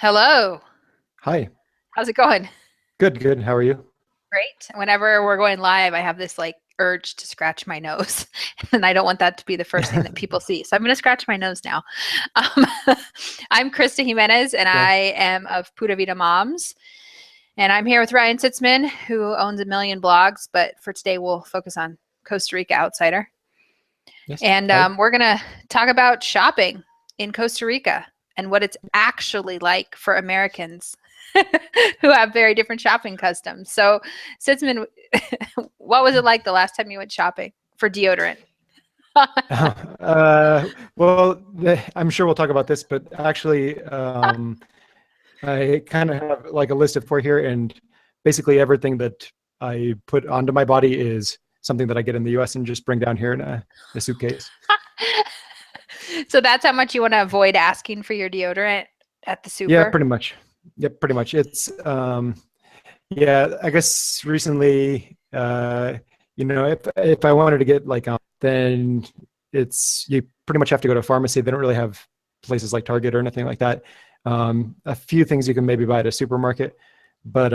Hello. Hi. How's it going? Good, good. How are you? Great. Whenever we're going live, I have this like urge to scratch my nose, and I don't want that to be the first thing that people see. So I'm going to scratch my nose now. Um, I'm Krista Jimenez, and Yeah. I am of Pura Vida Moms. And I'm here with Ryan Sitzman, who owns a million blogs. But for today, we'll focus on Costa Rica Outsider. Yes. And Hi. we're going to talk about shopping in Costa Rica and what it's actually like for Americans who have very different shopping customs. So, Sitzman, what was it like the last time you went shopping for deodorant? I'm sure we'll talk about this, but actually, I kind of have like a list of four here, and basically everything that I put onto my body is something that I get in the US and just bring down here in a suitcase. So that's how much you want to avoid asking for your deodorant at the Yeah, super? pretty much. Yep, pretty much. Yeah, I guess recently, if I wanted to get like, then you pretty much have to go to a pharmacy. They don't really have places like Target or anything like that. A few things you can maybe buy at a supermarket, but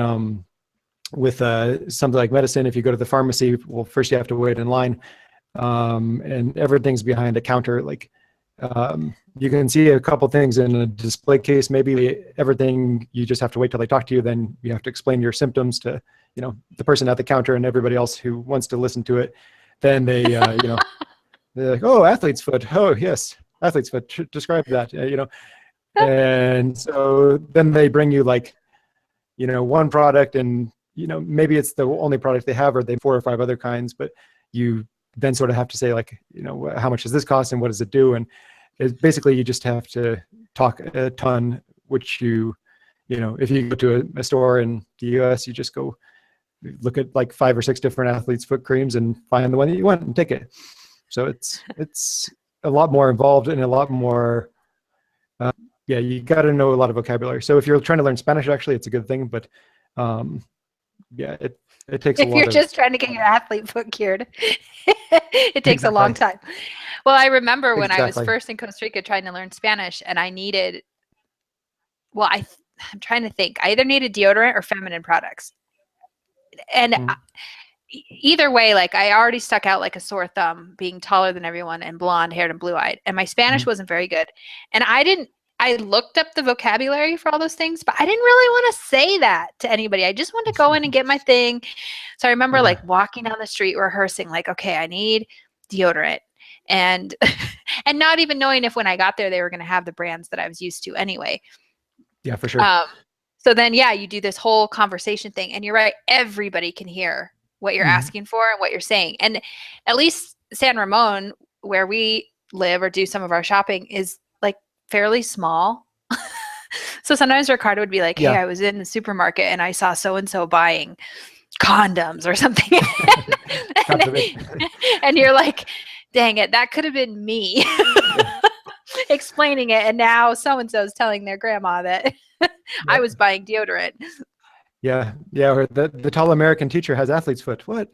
with something like medicine, if you go to the pharmacy, well, first you have to wait in line, and everything's behind a counter. Like you can see a couple things in a display case. Maybe everything you just have to wait till they talk to you. Then you have to explain your symptoms to, the person at the counter and everybody else who wants to listen to it. Then they're like, "Oh, athlete's foot. Oh, yes, athlete's foot. Describe that." And so then they bring you like, one product, and maybe it's the only product they have, or they have four or five other kinds, but you then sort of have to say like, how much does this cost and what does it do? And basically you just have to talk a ton, which if you go to a store in the US, you just go look at like five or six different athlete's foot creams and find the one that you want and take it. So it's a lot more involved and a lot more, yeah, you got to know a lot of vocabulary. So if you're trying to learn Spanish, actually, it's a good thing, but um, yeah, it takes a If you're lot of. just trying to get your athlete foot cured, it takes a long Exactly. time. Well, I remember when I was Exactly. first in Costa Rica trying to learn Spanish, and I needed, well, I'm trying to think. I either needed deodorant or feminine products. And Mhm. either way, like I already stuck out like a sore thumb being taller than everyone and blonde haired and blue eyed. And my Spanish Mhm. wasn't very good. And I looked up the vocabulary for all those things, but I didn't really want to say that to anybody. I just wanted to go in and get my thing. So I remember Yeah. like walking down the street rehearsing, like, okay, I need deodorant. And and not even knowing if when I got there they were going to have the brands that I was used to anyway. Yeah, for sure. Um, so then, yeah, you do this whole conversation thing, and you're right. Everybody can hear what you're Mhm. asking for and what you're saying. And at least San Ramon, where we live or do some of our shopping, is like fairly small. So sometimes Ricardo would be like, "Hey, Yeah. I was in the supermarket and I saw so and so buying condoms or something," God and, forbid. and you're like, "Dang it, that could have been me." Yeah. Explaining it, and now so and so is telling their grandma that I Yeah. was buying deodorant. Yeah. Yeah. Or the tall American teacher has athlete's foot. What?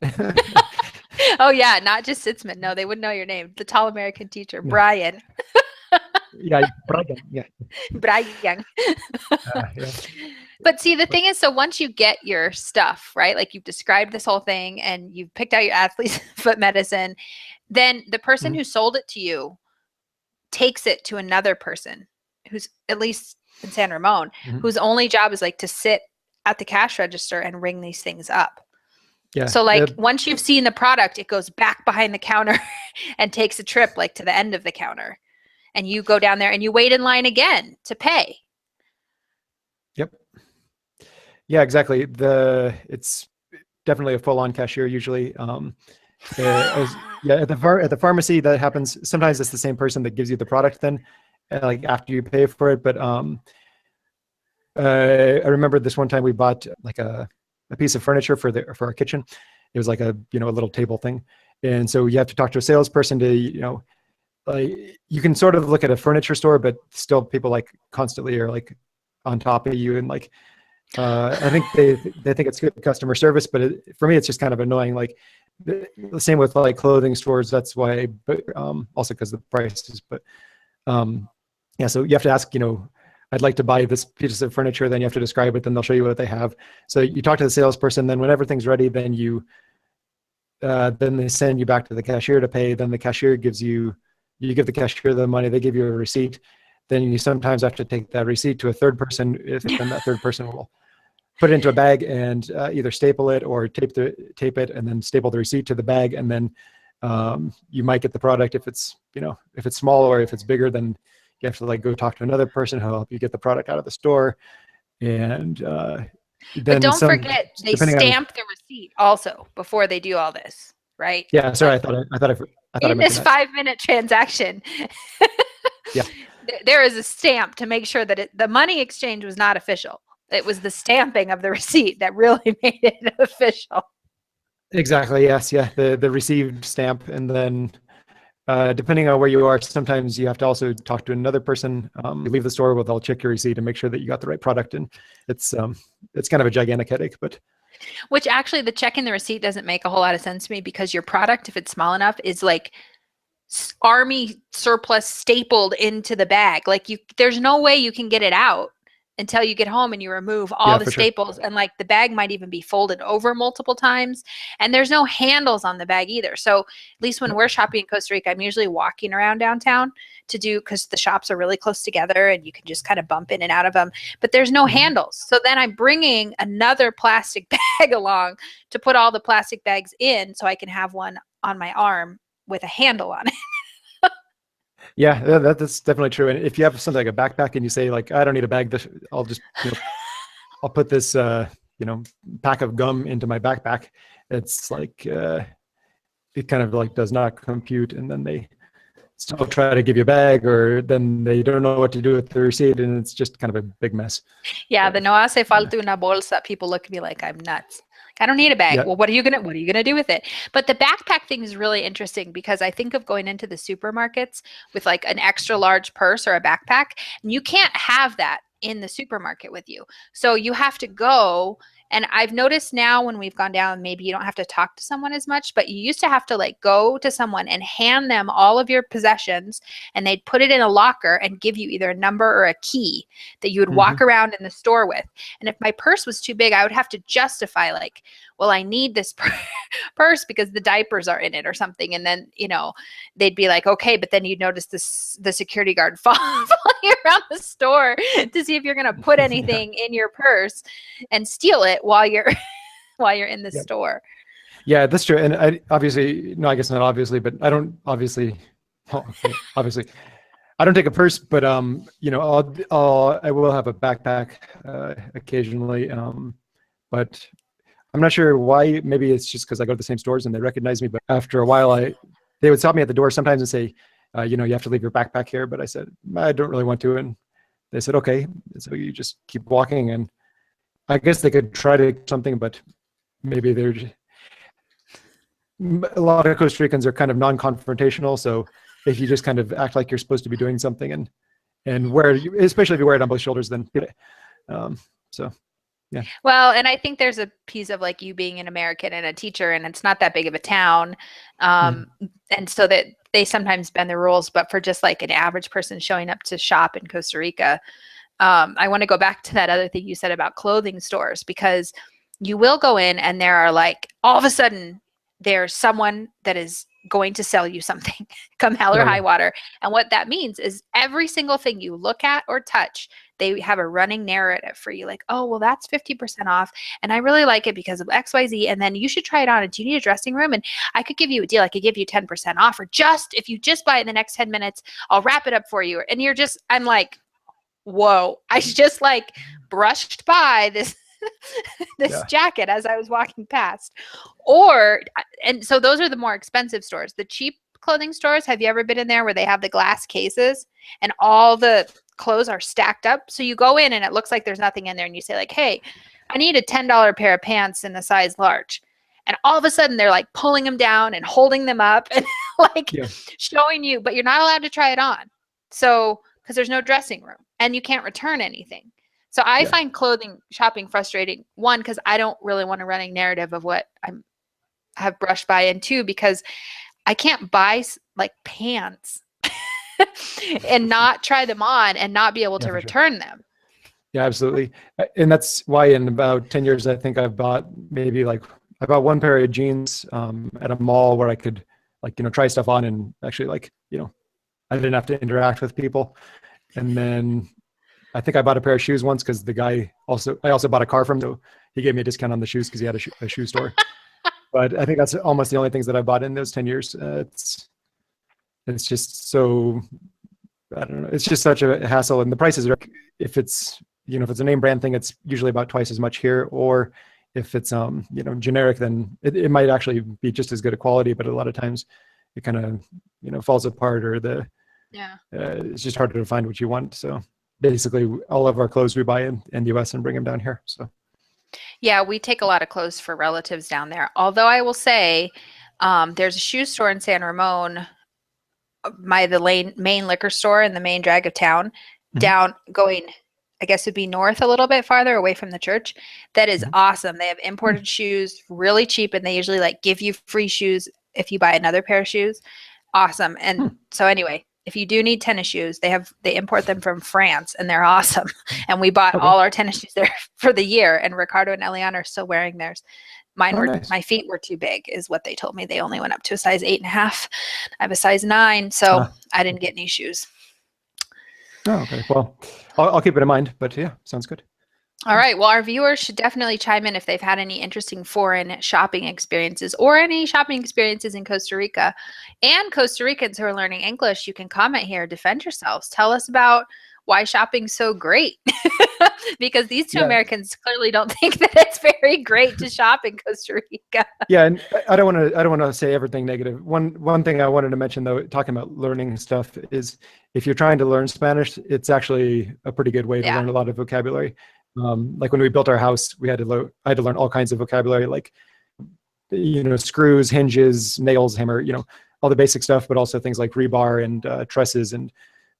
Oh yeah, not just Sitzman. No, they wouldn't know your name. The tall American teacher, Yeah. Brian. Yeah. Brian. Yeah. Brian. Yeah. But see, the thing is, so once you get your stuff, right? Like you've described this whole thing and you've picked out your athlete's foot medicine, then the person Mhm. who sold it to you takes it to another person who's at least in San Ramon, Mhm. whose only job is like to sit at the cash register and ring these things up. Yeah. So like once you've seen the product, it goes back behind the counter and takes a trip like to the end of the counter. And you go down there and you wait in line again to pay. Yep. Yeah. Exactly. It's definitely a full-on cashier usually. Yeah, at the pharmacy that happens. Sometimes it's the same person that gives you the product then, like after you pay for it. But I remember this one time we bought like a piece of furniture for our kitchen. It was like a little table thing, and so you have to talk to a salesperson to like you can sort of look at a furniture store, but still people like constantly are like on top of you, and like I think they think it's good customer service, but for me it's just kind of annoying. Like the same with like clothing stores. That's why, but also because of the prices. But yeah, so you have to ask, I'd like to buy this piece of furniture. Then you have to describe it. Then they'll show you what they have. So you talk to the salesperson. Then when everything's ready, then then they send you back to the cashier to pay. Then the cashier you give the cashier the money. They give you a receipt. Then you sometimes have to take that receipt to a third person. Then that third person will put it into a bag and either staple it or tape it and then staple the receipt to the bag. And then you might get the product if it's small, or if it's bigger, then you have to like go talk to another person who'll help you get the product out of the store. And But then don't forget, they stamp the receipt also before they do all this, right? Yeah, sorry, Like, I thought I in this 5-minute transaction, yeah, there is a stamp to make sure that the money exchange was not official. It was the stamping of the receipt that really made it official. Exactly. Yes. Yeah. The received stamp, and then depending on where you are, sometimes you have to also talk to another person. You leave the store, well, they'll check your receipt and make sure that you got the right product, and it's kind of a gigantic headache. But which actually, the checking the receipt doesn't make a whole lot of sense to me, because your product, if it's small enough, is like army surplus stapled into the bag. Like there's no way you can get it out until you get home and you remove all the staples. Sure. And like the bag might even be folded over multiple times, and there's no handles on the bag either. So at least when we're shopping in Costa Rica, I'm usually walking around downtown because the shops are really close together and you can just kind of bump in and out of them, but there's no handles. So then I'm bringing another plastic bag along to put all the plastic bags in, so I can have one on my arm with a handle on it. Yeah, that's definitely true. And if you have something like a backpack and you say like, I don't need a bag, I'll just, I'll put this, pack of gum into my backpack. It's like, it kind of like does not compute. And then they still try to give you a bag, or then they don't know what to do with the receipt. And it's just kind of a big mess. Yeah. The no hace falta una bolsa. People look at me like I'm nuts. I don't need a bag. Yeah. Well, what are you gonna do with it? But the backpack thing is really interesting, because I think of going into the supermarkets with like an extra large purse or a backpack, and you can't have that in the supermarket with you. So you have to go. And I've noticed now when we've gone down, maybe you don't have to talk to someone as much, but you used to have to like go to someone and hand them all of your possessions, and they'd put it in a locker and give you either a number or a key that you would walk around in the store with. And if my purse was too big, I would have to justify like, well, I need this purse because the diapers are in it or something. And then, they'd be like, okay, but then you'd notice the security guard following around the store to see if you're going to put anything in your purse and steal it while you're in the store. Yeah, that's true. And I I guess not obviously, but I don't obviously I don't take a purse, but I will have a backpack occasionally. But I'm not sure why. Maybe it's just because I go to the same stores and they recognize me. But after a while, they would stop me at the door sometimes and say, you have to leave your backpack here. But I said, I don't really want to. And they said, okay. So you just keep walking. And I guess they could try to do something, but maybe a lot of Costa Ricans are kind of non-confrontational. So if you just kind of act like you're supposed to be doing something and especially if you wear it on both shoulders, then so. Yeah. Well, and I think there's a piece of like you being an American and a teacher, and it's not that big of a town. And so that they sometimes bend the rules, but for just like an average person showing up to shop in Costa Rica, I want to go back to that other thing you said about clothing stores, because you will go in and there are like, all of a sudden there's someone that is going to sell you something come hell or high water. And what that means is every single thing you look at or touch, they have a running narrative for you. Like, oh, well, that's 50% off. And I really like it because of XYZ. And then you should try it on. And do you need a dressing room? And I could give you a deal. I could give you 10% off, or just, if you just buy it in the next 10 minutes, I'll wrap it up for you. And I'm like, whoa, I just like brushed by this jacket as I was walking past. And so those are the more expensive stores. The cheap clothing stores, have you ever been in there where they have the glass cases and all the clothes are stacked up? So you go in and it looks like there's nothing in there, and you say like, hey, I need a $10 pair of pants in a size large. And all of a sudden they're like pulling them down and holding them up and like showing you, but you're not allowed to try it on. So, because there's no dressing room and you can't return anything. So I find clothing shopping frustrating. One, because I don't really want a running narrative of what I have brushed by, and two, because I can't buy like pants and not try them on and not be able to for sure. return them. Yeah, absolutely. And that's why in about 10 years, I think I've bought maybe like, I bought one pair of jeans at a mall where I could like, try stuff on and actually like, I didn't have to interact with people. And then I think I bought a pair of shoes once because I also bought a car from him. So he gave me a discount on the shoes because he had a shoe store. But I think that's almost the only things that I bought in those 10 years. It's just so, I don't know. It's just such a hassle. And the prices are, if it's a name brand thing, it's usually about twice as much here. Or if it's, generic, then it might actually be just as good a quality, but a lot of times it kind of, falls apart, or it's just harder to find what you want. So basically all of our clothes we buy in the US and bring them down here. So yeah, we take a lot of clothes for relatives down there. Although I will say, there's a shoe store in San Ramon, the main liquor store in the main drag of town, down going, I guess it'd be north a little bit farther away from the church. That is awesome. They have imported shoes, really cheap, and they usually like give you free shoes if you buy another pair of shoes. Awesome. And so anyway, if you do need tennis shoes, they import them from France, and they're awesome. And we bought all our tennis shoes there for the year, and Ricardo and Eliana are still wearing theirs. Mine were nice. My feet were too big, is what they told me. They only went up to a size 8.5. I have a size 9, so I didn't get any shoes. Oh, okay. Well, I'll keep it in mind, but yeah, sounds good. All right. Well, our viewers should definitely chime in if they've had any interesting foreign shopping experiences or any shopping experiences in Costa Rica. And Costa Ricans who are learning English, you can comment here, defend yourselves. Tell us about why shopping's so great. Because these two Americans clearly don't think that it's very great to shop in Costa Rica. Yeah, and I don't want to say everything negative. One thing I wanted to mention, though, talking about learning stuff, is if you're trying to learn Spanish, it's actually a pretty good way to learn a lot of vocabulary. Like when we built our house, I had to learn all kinds of vocabulary, like screws, hinges, nails, hammer, all the basic stuff, but also things like rebar and trusses and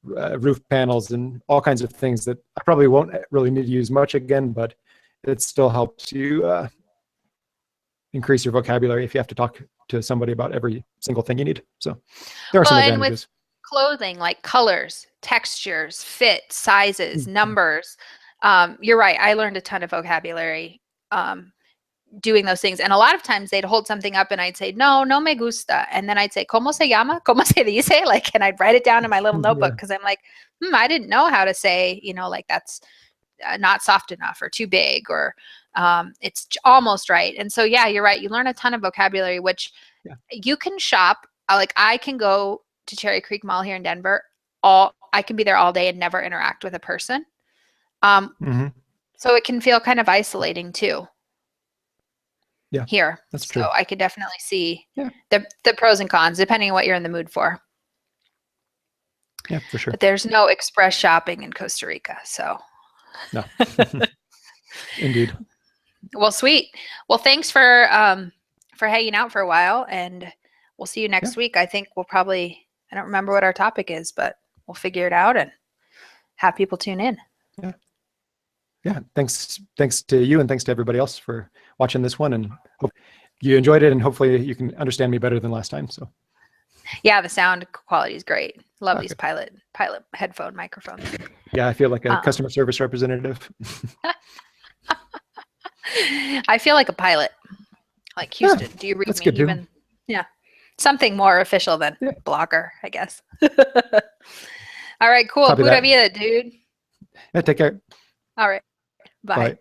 roof panels and all kinds of things that I probably won't really need to use much again, but it still helps you increase your vocabulary if you have to talk to somebody about every single thing you need. So there are some advantages. And with clothing, like colors, textures, fit, sizes, numbers, you're right. I learned a ton of vocabulary doing those things. And a lot of times they'd hold something up and I'd say, no me gusta. And then I'd say, ¿cómo se llama? ¿Cómo se dice? Like, and I'd write it down in my little notebook because I'm like, I didn't know how to say, like that's not soft enough or too big or it's almost right. And so, yeah, you're right. You learn a ton of vocabulary, which you can shop. Like I can go to Cherry Creek Mall here in Denver. I can be there all day and never interact with a person. So it can feel kind of isolating too. Yeah, here. That's true. So I could definitely see the pros and cons depending on what you're in the mood for. Yeah, for sure. But there's no express shopping in Costa Rica, so. No. Indeed. Well, sweet. Well, thanks for hanging out for a while, and we'll see you next week. I think we'll probably, I don't remember what our topic is, but we'll figure it out and have people tune in. Yeah. Yeah, thanks to you and thanks to everybody else for watching this one, and hope you enjoyed it, and hopefully you can understand me better than last time. So yeah, the sound quality is great. Love these pilot headphone microphones. Yeah, I feel like a customer service representative. I feel like a pilot, like Houston. Do you read that's me? Good even too. Something more official than blogger, I guess. All right, cool. Pura vida, dude. Yeah, take care. All right. Bye.